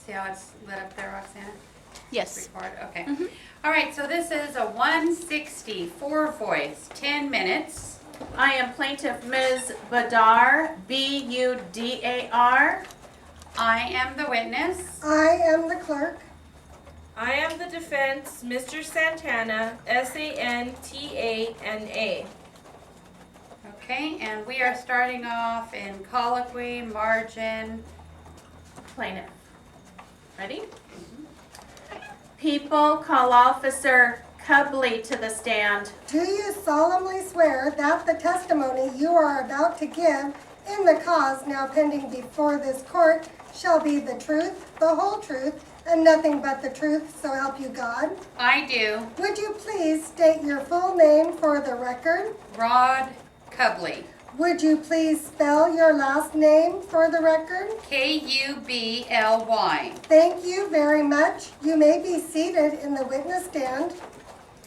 See how it's lit up there, Roxanna? Yes. Record, okay. All right, so this is a 164 voice, 10 minutes. I am plaintiff Ms. Budar, B-U-D-A-R. I am the witness. I am the clerk. I am the defense, Mr. Santana, S-A-N-T-A-N-A. Okay, and we are starting off in colloquy, margin. Plaintiff. Ready? People, call Officer Cubley to the stand. Do you solemnly swear that the testimony you are about to give in the cause now pending before this court shall be the truth, the whole truth, and nothing but the truth, so help you God? I do. Would you please state your full name for the record? Rod Cubley. Would you please spell your last name for the record? K-U-B-L-Y. Thank you very much. You may be seated in the witness stand.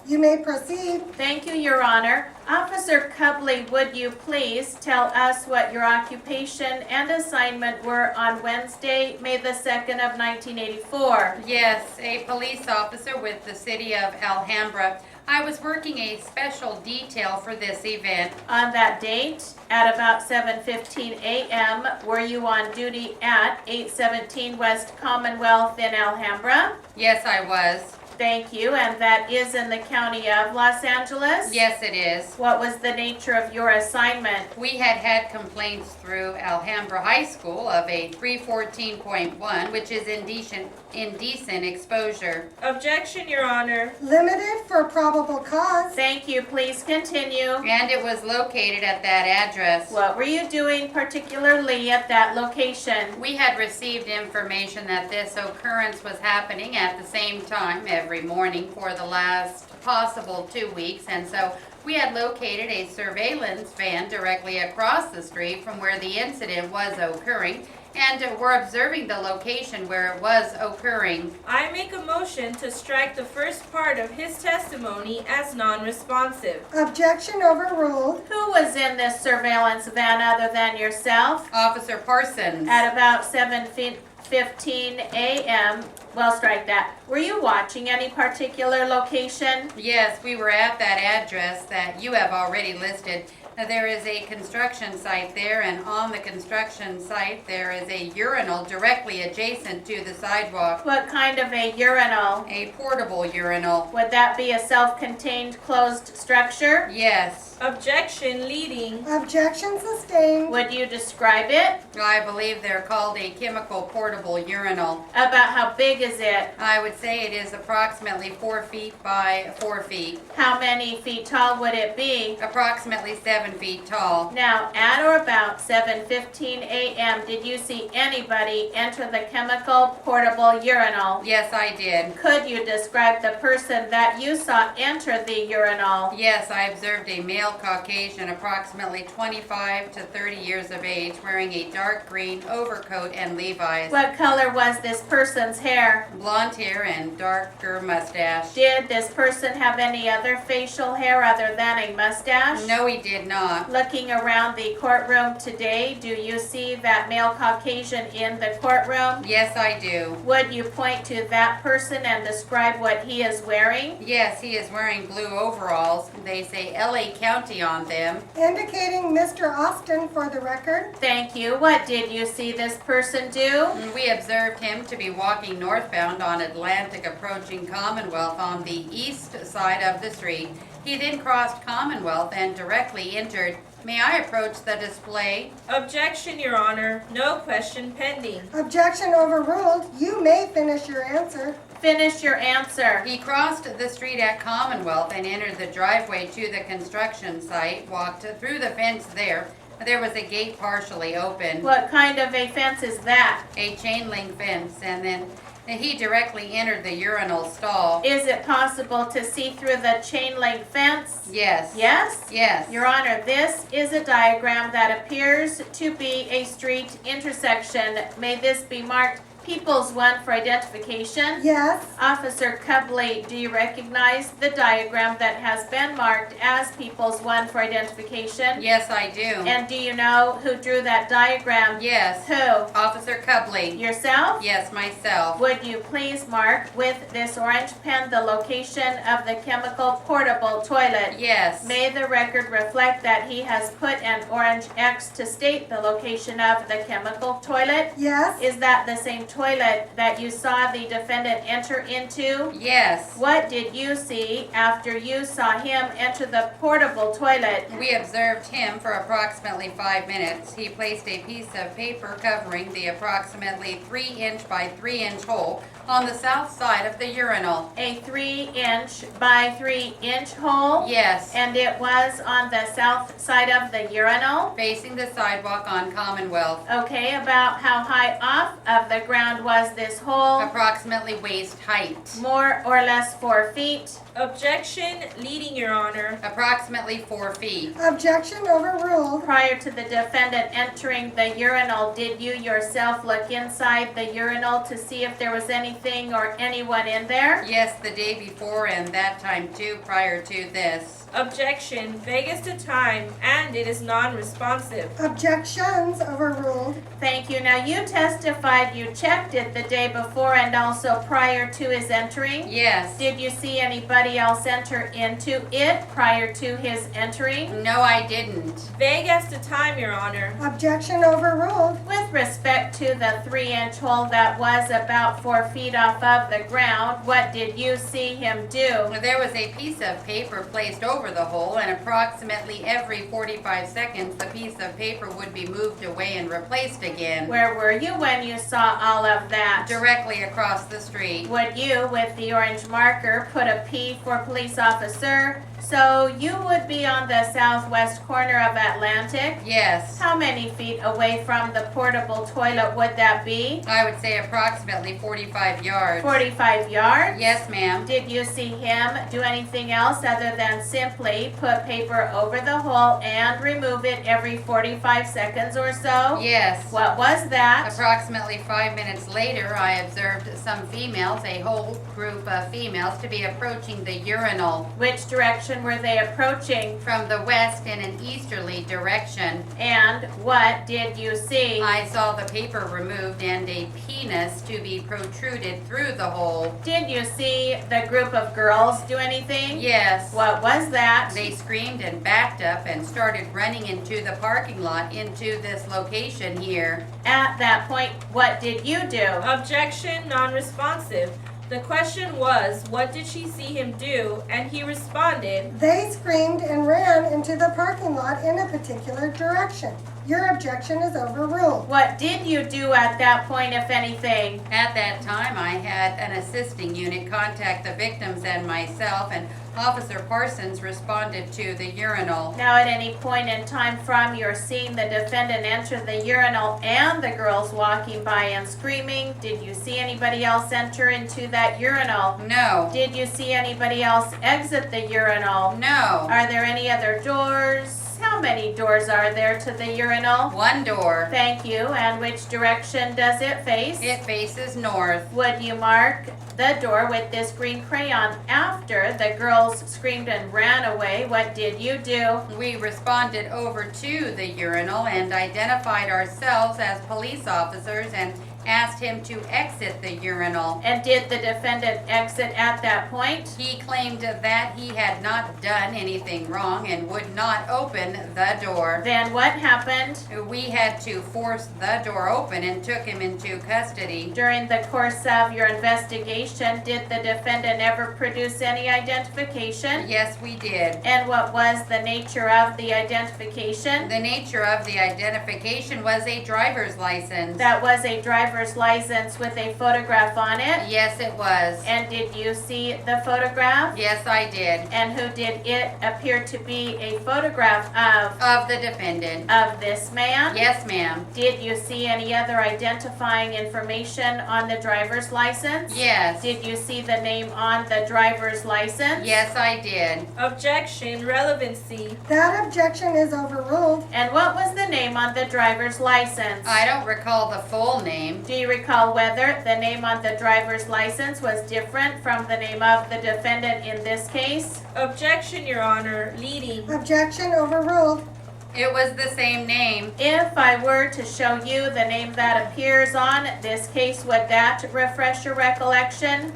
You may proceed. Thank you, Your Honor. Officer Cubley, would you please tell us what your occupation and assignment were on Wednesday, May the 2nd of 1984? Yes, a police officer with the city of Alhambra. I was working a special detail for this event. On that date, at about 7:15 a.m., were you on duty at 817 West Commonwealth in Alhambra? Yes, I was. Thank you, and that is in the county of Los Angeles? Yes, it is. What was the nature of your assignment? We had complaints through Alhambra High School of a 314.1, which is indecent exposure. Objection, Your Honor. Limited for probable cause. Thank you, please continue. And it was located at that address. What were you doing particularly at that location? We had received information that this occurrence was happening at the same time every morning for the last possible 2 weeks, and so we had located a surveillance van directly across the street from where the incident was occurring, and we're observing the location where it was occurring. I make a motion to strike the first part of his testimony as non-responsive. Objection overruled. Who was in this surveillance van other than yourself? Officer Parsons. At about 7:15 a.m., well, strike that. Were you watching any particular location? Yes, we were at that address that you have already listed. Now, there is a construction site there, and on the construction site there is a urinal directly adjacent to the sidewalk. What kind of a urinal? A portable urinal. Would that be a self-contained closed structure? Yes. Objection leading. Objection sustained. Would you describe it? I believe they're called a chemical portable urinal. About how big is it? I would say it is approximately 4 feet by 4 feet. How many feet tall would it be? Approximately 7 feet tall. Now, at or about 7:15 a.m., did you see anybody enter the chemical portable urinal? Yes, I did. Could you describe the person that you saw enter the urinal? Yes, I observed a male Caucasian, approximately 25 to 30 years of age, wearing a dark green overcoat and Levi's. What color was this person's hair? Blonde hair and darker mustache. Did this person have any other facial hair other than a mustache? No, he did not. Looking around the courtroom today, do you see that male Caucasian in the courtroom? Yes, I do. Would you point to that person and describe what he is wearing? Yes, he is wearing blue overalls. They say LA County on them. Indicating Mr. Austin for the record. Thank you. What did you see this person do? We observed him to be walking northbound on Atlantic approaching Commonwealth on the east side of the street. He then crossed Commonwealth and directly entered. May I approach the display? Objection, Your Honor. No question pending. Objection overruled. You may finish your answer. Finish your answer. He crossed the street at Commonwealth and entered the driveway to the construction site, walked through the fence there. There was a gate partially open, What kind of a fence is that? a chain link fence, and then he directly entered the urinal stall. Is it possible to see through the chain link fence? Yes. Yes? Yes. Your Honor, this is a diagram that appears to be a street intersection. May this be marked Peoples 1 for identification. Yes. Officer Cubley, do you recognize the diagram that has been marked as Peoples 1 for identification? Yes, I do. And do you know who drew that diagram? Yes. Who? Officer Cubley. Yourself? Yes, myself. Would you please mark with this orange pen the location of the chemical portable toilet? Yes. May the record reflect that he has put an orange X to state the location of the chemical toilet? Yes. Is that the same toilet that you saw the defendant enter into? Yes. What did you see after you saw him enter the portable toilet? We observed him for approximately 5 minutes. He placed a piece of paper covering the approximately 3-inch by 3-inch hole on the south side of the urinal. A 3-inch by 3-inch hole? Yes. And it was on the south side of the urinal? Facing the sidewalk on Commonwealth. Okay, about how high off of the ground was this hole? Approximately waist height. More or less 4 feet? Objection, leading your honor. Approximately 4 feet. Objection overruled. Prior to the defendant entering the urinal, did you yourself look inside the urinal to see if there was anything or anyone in there? Yes, the day before and that time too prior to this. Objection, vague as to time, and it is non-responsive. Objections overruled. Thank you. Now you testified you checked it the day before and also prior to his entering. Yes. Did you see anybody else enter into it prior to his entering? No, I didn't. Vague as to time, your honor. Objection overruled. With respect to the 3-inch hole that was about 4 feet off of the ground, what did you see him do? There was a piece of paper placed over the hole, and approximately every 45 seconds the piece of paper would be moved away and replaced again. Where were you when you saw all of that? Directly across the street. Would you, with the orange marker, put a P for police officer? So you would be on the southwest corner of Atlantic. Yes. How many feet away from the portable toilet would that be? I would say approximately 45 yards. 45 yards? Yes, ma'am. Did you see him do anything else other than simply put paper over the hole and remove it every 45 seconds or so? Yes. What was that? Approximately 5 minutes later, I observed some females, a whole group of females, to be approaching the urinal Which direction were they approaching? from the west in an easterly direction. And what did you see? I saw the paper removed and a penis to be protruded through the hole. Did you see the group of girls do anything? Yes. What was that? They screamed and backed up and started running into the parking lot into this location here. At that point, what did you do? Objection, non-responsive. The question was, what did she see him do? And he responded, They screamed and ran into the parking lot in a particular direction. Your objection is overruled. What did you do at that point, if anything? At that time, I had an assisting unit contact the victims and myself, and Officer Parsons responded to the urinal. Now, at any point in time from your seeing the defendant enter the urinal and the girls walking by and screaming, did you see anybody else enter into that urinal? No. Did you see anybody else exit the urinal? No. Are there any other doors? How many doors are there to the urinal? One door. Thank you. And which direction does it face? It faces north. Would you mark the door with this green crayon? After the girls screamed and ran away, what did you do? We responded over to the urinal and identified ourselves as police officers and asked him to exit the urinal. And did the defendant exit at that point? He claimed that he had not done anything wrong and would not open the door. Then what happened? We had to force the door open and took him into custody. During the course of your investigation, did the defendant ever produce any identification? Yes, we did. And what was the nature of the identification? The nature of the identification was a driver's license. That was a driver's license with a photograph on it? Yes, it was. And did you see the photograph? Yes, I did. And who did it appear to be a photograph of? Of the defendant. Of this man? Yes, ma'am. Did you see any other identifying information on the driver's license? Yes. Did you see the name on the driver's license? Yes, I did. objection, relevancy. That objection is overruled. And what was the name on the driver's license? I don't recall the full name. Do you recall whether the name on the driver's license was different from the name of the defendant in this case? Objection, Your Honor. Leading. Objection overruled. It was the same name. If I were to show you the name that appears on this case, would that refresh your recollection?